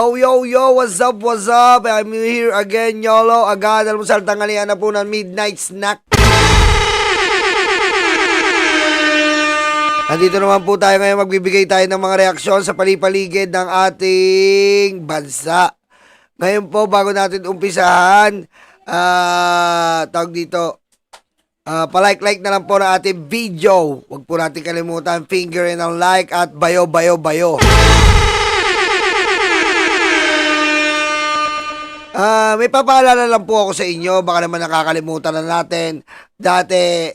Yo, yo, yo, what's up, what's up? I'm here again, YOLO. Agad, almusal, tanghalian na po ng midnight snack. Andito naman po tayo ngayon, magbibigay tayo ng mga reaksyon sa palipaligid ng ating bansa. Ngayon po, bago natin umpisahan, tawag dito, palike-like na lang po ng ating video. Huwag po natin kalimutan, finger in ang like at bayo. May papaalala lang po ako sa inyo, baka naman nakakalimutan na natin. Dati,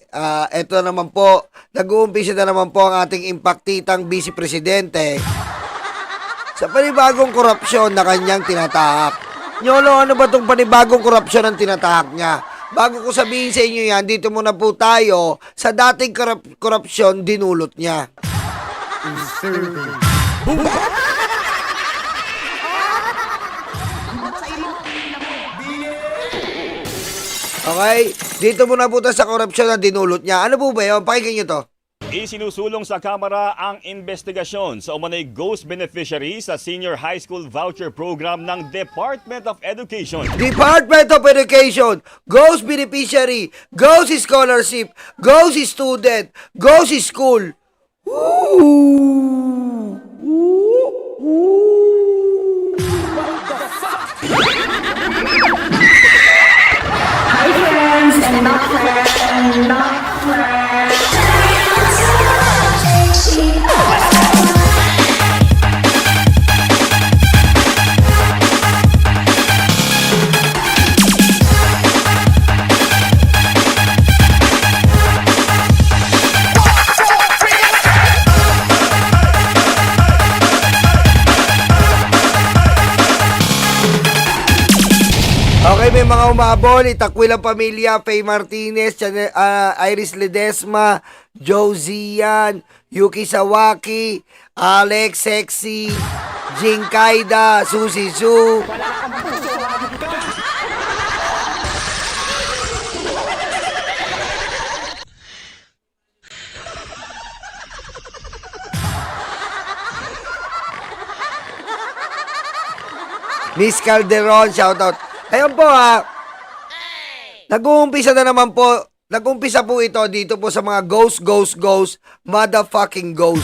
eto naman po, nag-uumpisa na naman po ang ating impaktitang Vice Presidente sa panibagong korupsyon na kanyang tinatahak. Nyolo, ano ba itong panibagong korupsyon ang tinatahak niya? Bago ko sabihin sa inyo yan, dito muna po tayo sa dating korupsyon dinulot niya. Okay? Dito muna po tayo sa korupsyon na dinulot niya. Ano po ba yun? Pakinggan nyo to. Isinusulong sa Kamara ang investigasyon sa umanay ghost beneficiary sa senior high school voucher program ng Department of Education. Department of Education, ghost beneficiary, ghost scholarship, ghost student, ghost school. Ooh. Hi friends and not friends. Okay, may mga umabol. Itakwil ang pamilya. Faye Martinez, Iris Ledesma, Josian, Yuki Sawaki, Alex Sexy, Jing Kaida, Susie Su. Miss Calderon, shoutout. Ayun po nag-uumpisa na naman po, nag-uumpisa po ito dito po sa mga ghost, motherfucking ghost.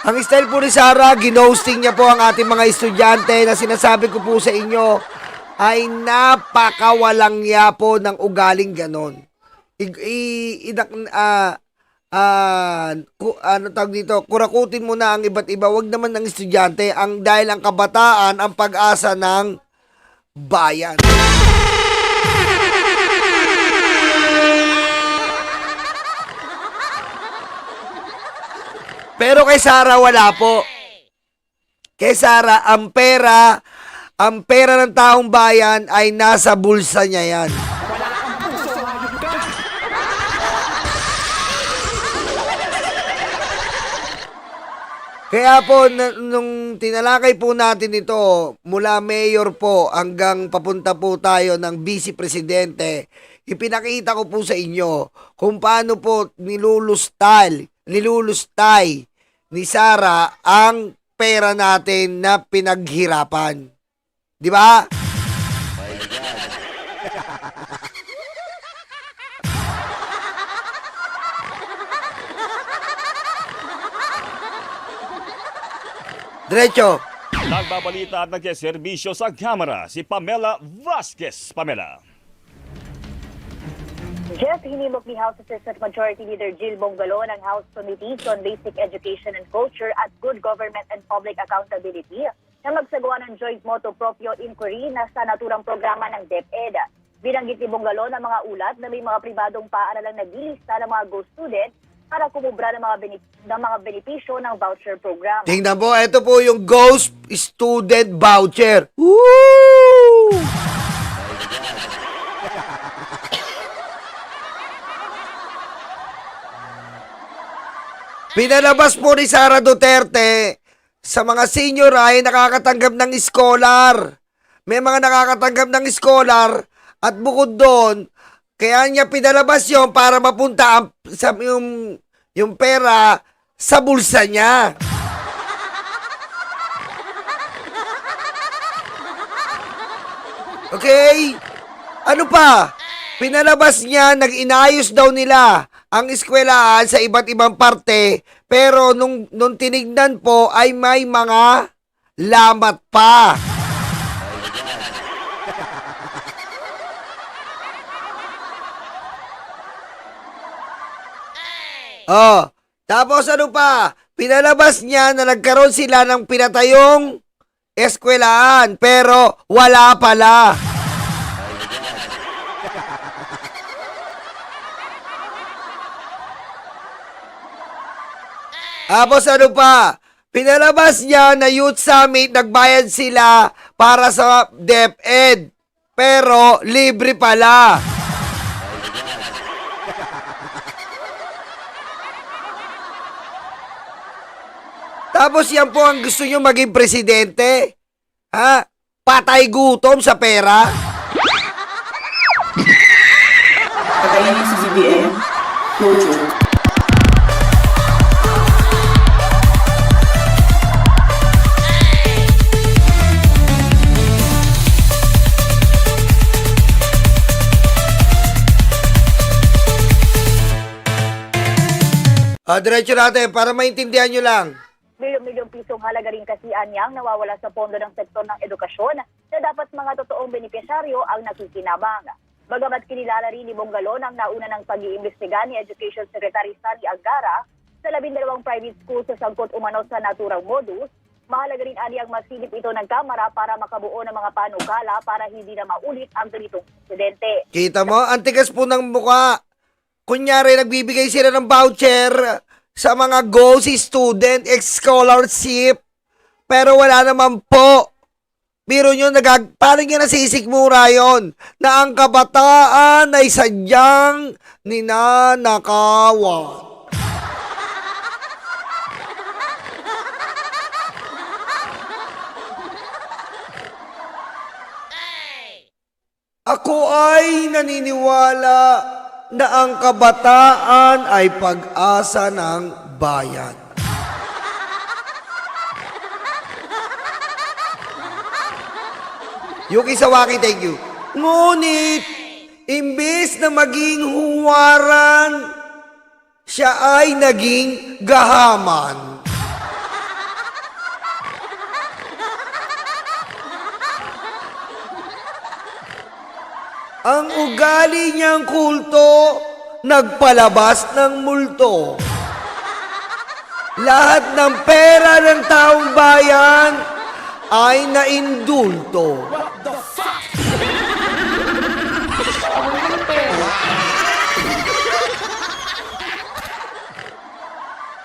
Ang style po ni Sara, ginosting niya po ang ating mga estudyante na sinasabi ko po sa inyo ay napakawalang ya po ng ugaling ganon. Ano tawag dito, kurakutin mo na ang iba't iba, wag naman ng estudyante, dahil ang kabataan ang pag-asa ng bayan. Pero kay Sara wala po. Kay Sara ang pera ng taong bayan ay nasa bulsa niya yan. Kaya po, nung tinalakay po natin ito, mula mayor po hanggang papunta po tayo ng vice presidente, ipinakita ko po sa inyo kung paano po nilulustay ni Sara ang pera natin na pinaghirapan. Di ba? Diretso. Nagbabalita at nagseserbisyo sa Kamara si Pamela Vasquez. Pamela. Jeff, hinimok ni House Assistant Majority Leader Jill Bongalo ng House Committees on Basic Education and Culture at Good Government and Public Accountability na magsagawa ng joint motu proprio inquiry na sa naturang programa ng DepEd. Binanggit ni Bongalo ng mga ulat na may mga pribadong paaralang naglilista ng mga ghost student para kumubra ng mga benepisyo ng voucher program. Tingnan po, ito po yung Ghost Student Voucher. Woo! Pinalabas po ni Sara Duterte sa mga senior ay nakakatanggap ng scholar. May mga nakakatanggap ng scholar at bukod doon, kaya niya pinalabas yon para mapunta sa yung pera sa bulsa niya. Okay? Ano pa? Pinalabas niya, nag-inayos daw nila ang eskwelahan sa iba't ibang parte, pero nung tinignan po ay may mga lamat pa. Oh, tapos ano pa? Pinalabas niya na nagkaroon sila ng pinatayong eskwelahan, pero wala pala. Tapos ano pa? Pinalabas niya na Youth Summit, nagbayad sila para sa DepEd, pero libre pala. Tapos yan po ang gusto nyo maging presidente? Ha? Patay gutom sa pera? Patayin niyo si BBM. No joke. Diretso natin para maintindihan nyo lang. Milyong-milyong pisong halaga rin kasi anyang nawawala sa pondo ng sektor ng edukasyon na dapat mga totoong benepisyaryo ang nakikinabang. Bagamat kinilala rin ni Bongalon ang nauna ng pag-iimbestiga ni Education Secretary Sani Angara sa 12 private schools sa sangkot umano sa naturang modus, mahalaga rin anyang masilip ito ng Kamara para makabuo ng mga panukala para hindi na maulit ang ganitong insidente. Kita mo? Ang tigas po ng mukha. Kunyari, nagbibigay sila ng voucher sa mga GOSI student scholarship, pero wala naman po. Biro nyo, parang nga nasisikmura yun, na ang kabataan ay sadyang ninanakawan. Ako ay naniniwala na ang kabataan ay pag-asa ng bayan. Yuki Sawaki, thank you. Ngunit, imbes na maging huwaran, siya ay naging gahaman. Ang ugali niyang kulto, nagpalabas ng multo. Lahat ng pera ng taong bayan ay naindulto.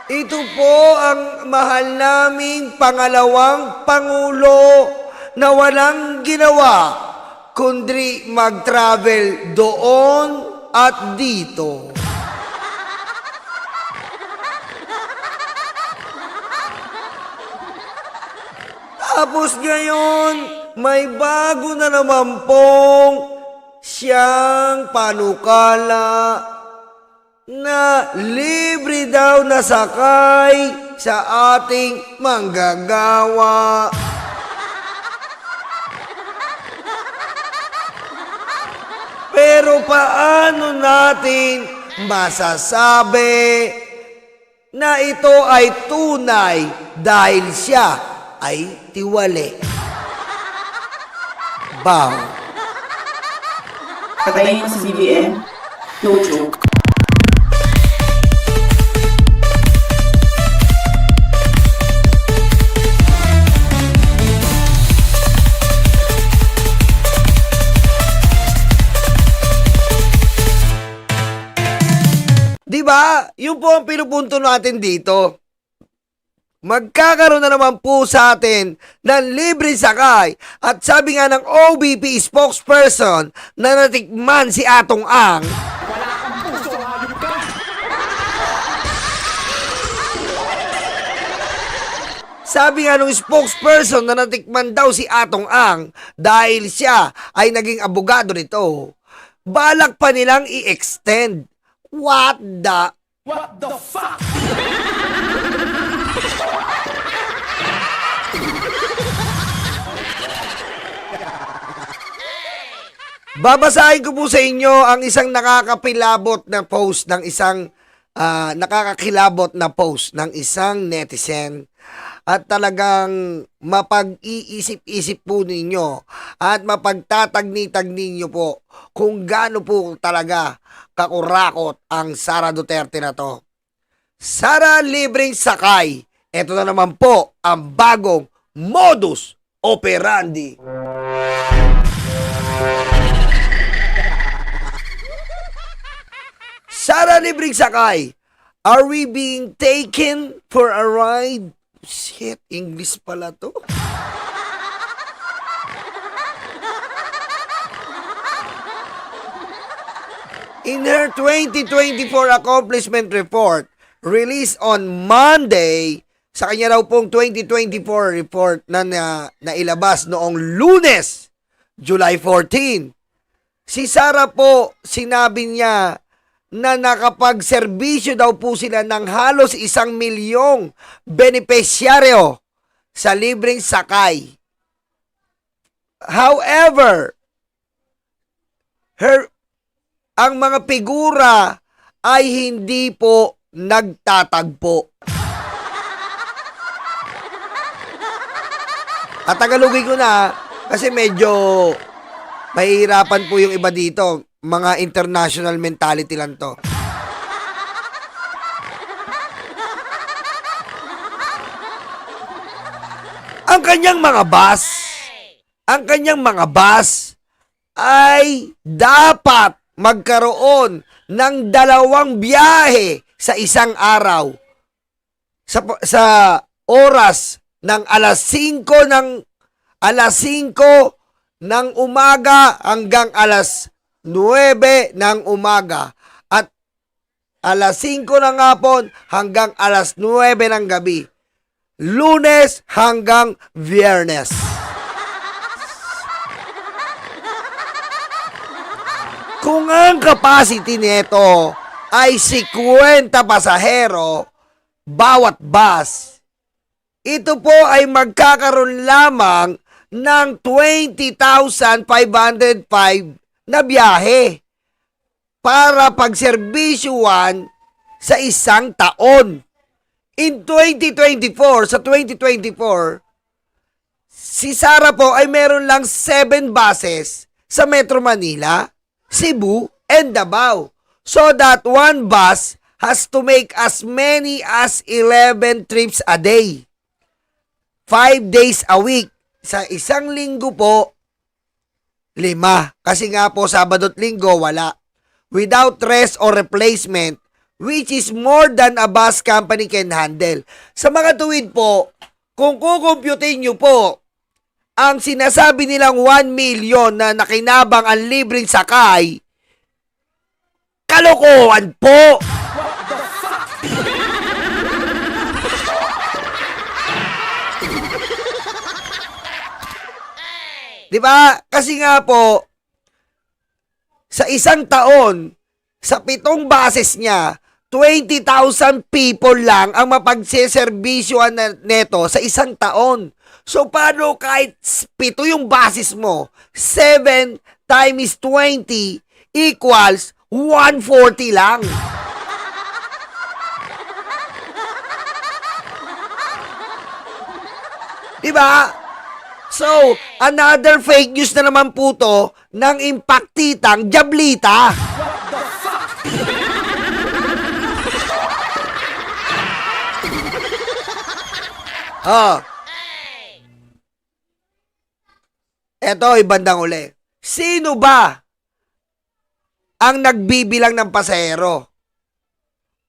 Ito po ang mahal naming pangalawang Pangulo na walang ginawa kundi mag-travel doon at dito. Tapos ngayon, may bago na naman pong siyang panukala na libre daw na sakay sa ating manggagawa. Pero paano natin masasabi na ito ay tunay dahil siya ay tiwali? Bow. Patayin mo si BBM. No joke. Diba? Yun po ang pinupunto natin dito. Magkakaroon na naman po sa atin ng libre sakay at sabi nga ng OBP spokesperson na natikman si Atong Ang, sabi nga ng spokesperson na natikman daw si Atong Ang dahil siya ay naging abogado nito, balak pa nilang i-extend. What the fuck? Babasahin ko po sa inyo ang isang nakakakilabot na post ng isang netizen at talagang mapag-iisip-isip po ninyo at mapagtatagni-tagni nyo po kung gaano po talaga kakurakot ang Sara Duterte na to. Sara libreng sakay. Ito na naman po ang bagong modus operandi. Sara libreng sakay. Are we being taken for a ride? Shit, English pala to. In her 2024 accomplishment report, released on Monday, sa kanya raw pong 2024 report na nailabas noong Lunes, July 14, si Sara po, sinabi niya na nakapagserbisyo daw po sila ng halos 1 milyong benepisyaryo sa libreng sakay. However, ang mga figura ay hindi po nagtatagpo. At tagalogin ko na kasi medyo mahihirapan po yung iba dito. Mga international mentality lang to. Ang kanyang mga bus ay dapat magkaroon ng 2 biyahe sa isang araw. Sa oras ng alas 5 ng umaga hanggang alas 9 ng umaga at alas 5 ng hapon hanggang alas 9 ng gabi. Lunes hanggang Biyernes. Kung ang capacity nito ay 50 pasahero bawat bus, ito po ay magkakaroon lamang ng 20,505 na biyahe para pagserbisyuhan sa isang taon. In 2024, sa 2024, si Sara po ay meron lang 7 buses sa Metro Manila, Cebu, and Davao. So that one bus has to make as many as 11 trips a day. 5 days a week. Sa isang linggo po, 5. Kasi nga po, Sabado at Linggo, wala. Without rest or replacement, which is more than a bus company can handle. Sa mga tuwid po, kung kukumputin nyo po, ang sinasabi nilang 1 million na nakinabang ang libreng sakay, kalokohan po! Diba? Kasi nga po, sa isang taon, sa 7 bases niya, 20,000 people lang ang mapagseserbisyuhan neto sa isang taon. So, paano kahit 7 yung bases mo, 7 times 20 equals 140 lang. Diba? So, another fake news na naman po to ng impaktitang Diablita. Eto, ibandang uli. Sino ba ang nagbibilang ng pasahero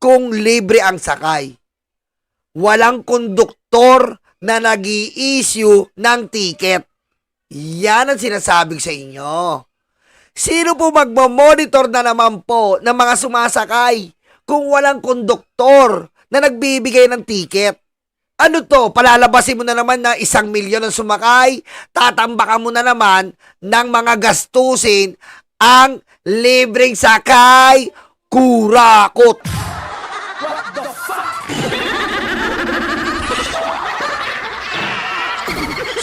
kung libre ang sakay? Walang konduktor na nag-i-issue ng ticket. Yan ang sinasabi sa inyo. Sino po magmamonitor na naman po ng mga sumasakay kung walang konduktor na nagbibigay ng ticket? Ano to? Palalabasin mo na naman na 1 milyon ang sumakay, tatambakan mo na naman ng mga gastusin ang libreng sakay, kurakot.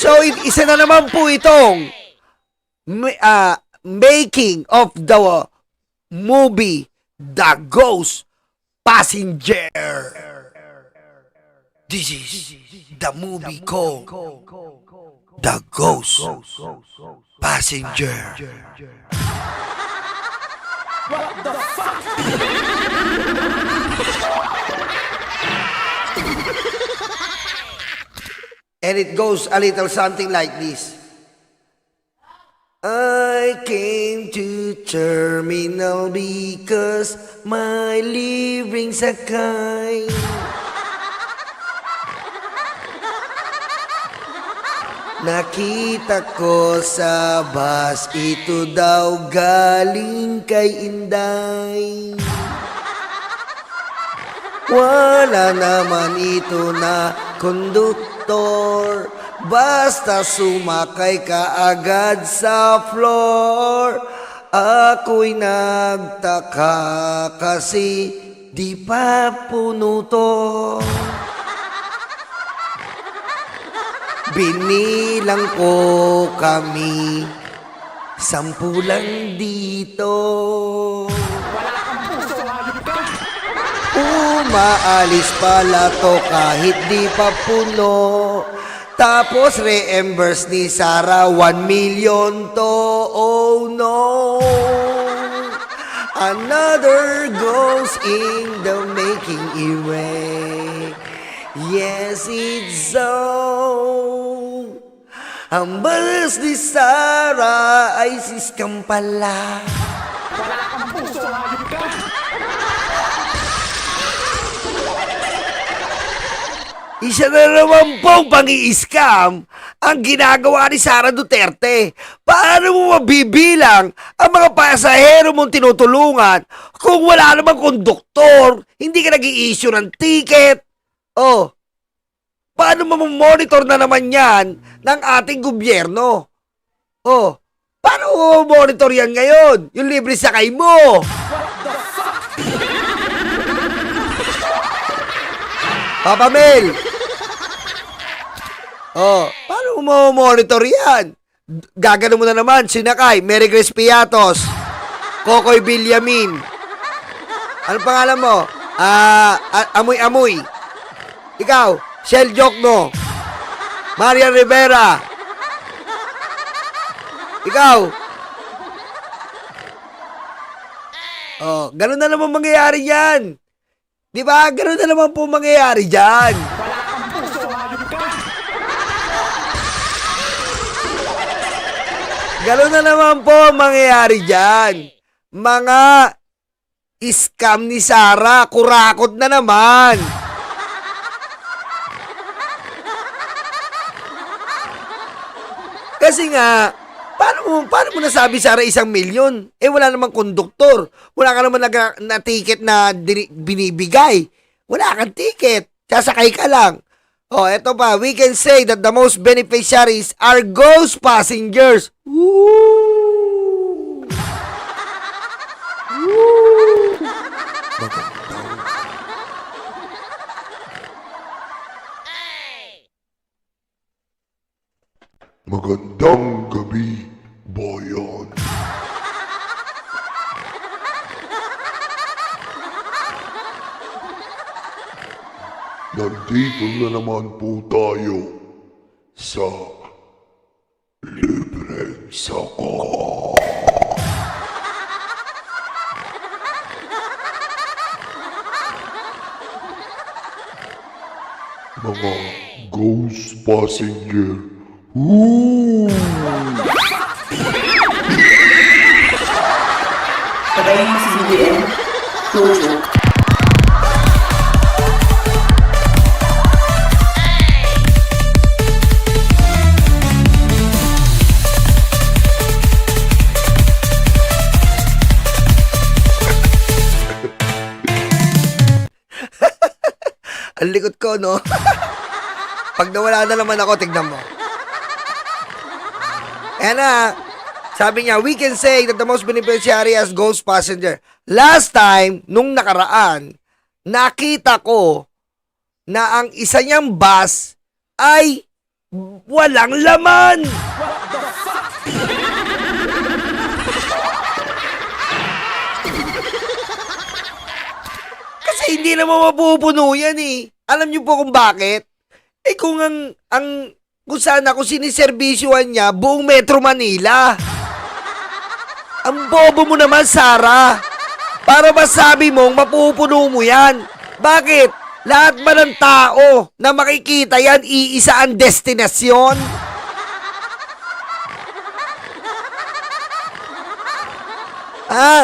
So, isa na naman po itong making of the movie The Ghost Passenger. This is the movie called The Ghost Passenger. And it goes a little something like this. I came to terminal because my living's a kind. Nakita ko sa bus, ito daw galing kay Inday. Wala naman ito na konduktor, basta sumakay ka agad sa floor. Ako'y nagtaka kasi di pa puno to. Binilang ko kami, 10 lang dito. Umaalis pala to kahit di pa puno. Tapos reimburse ni Sarah 1 million to. Oh no, another goes in the making away. Yes, it's so. Ang balas ni Sarah ay siskam pala. Isa na naman pong pang-i-scam ang ginagawa ni Sara Duterte. Paano mo mabibilang ang mga pasahero mong tinutulungan kung wala namang konduktor, hindi ka nag-i-issue ng ticket? Oh, paano mamamonitor na naman yan ng ating gobyerno? Oh, paano mo mamamonitor yan ngayon? Yung libre sakay mo. Papa Mel! Oh, paano mo monitor yan? Gagano mo na naman, sinakay, Mary Grace Piatos, Kokoy Villamin. Ano pangalan mo? Amoy-amoy. Ikaw, Shell Jokno, Marian Rivera. Ikaw. Oh, ganun na naman mangyayari yan. Di ba? Ganun na naman po mangyayari dyan. Ganun na naman po mangyayari dyan. Mga scam ni Sarah, kurakot na naman. Kasi nga, paano mo nasabi Sarah 1 milyon? Eh wala namang konduktor. Wala ka naman na ticket na binibigay. Wala kang ticket. Sasakay ka lang. Oh, eto pa. We can say that the most beneficiaries are ghost passengers. Woo! Woo! Magandang gabi, bayan. Nandito na naman po tayo sa Libreng Saka. Mga ghost passenger. Woo! Patayin mo si BBM. Closure. Ang likot ko, no? Pag nawala na naman ako, tignan mo. Ayan na. Sabi niya, we can say that the most beneficiary as ghost passenger. Last time, nung nakaraan, nakita ko na ang isa niyang bus ay walang laman. hindi naman mapupuno yan eh. Alam niyo po kung bakit? Eh kung kung saan ako siniserbisyuhan niya buong Metro Manila. Ang bobo mo naman, Sarah. Para masabi mong mapupuno mo yan. Bakit? Lahat ba ng tao na makikita yan, iisa ang destinasyon? Ha?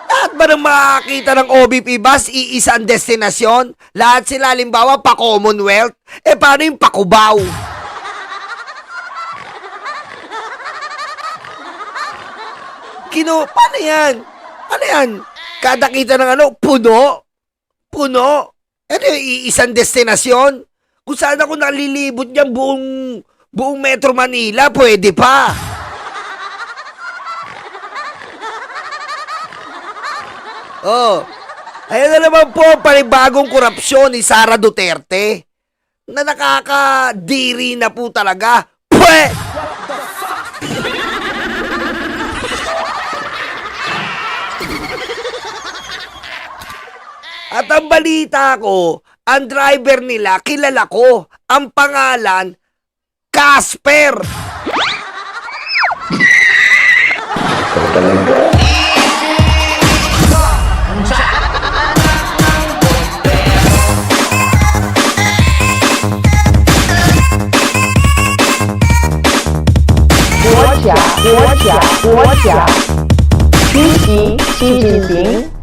Lahat ba ng makakita ng OBP bus, iisa ang destinasyon? Lahat sila, halimbawa, pa-Commonwealth? Eh, paano yung pa-Cubao? Paano yan? Ano yan? Kada kita ng puno? Puno? Ano yung iisang destinasyon? Kung saan ako nalilibot niyan buong Metro Manila, pwede pa. Oh, ayan na naman po ang panibagong korupsyon ni Sara Duterte na nakakadiri na po talaga. Pwe! At ang balita ko, ang driver nila, kilala ko, ang pangalan, Casper.国家，出席习近平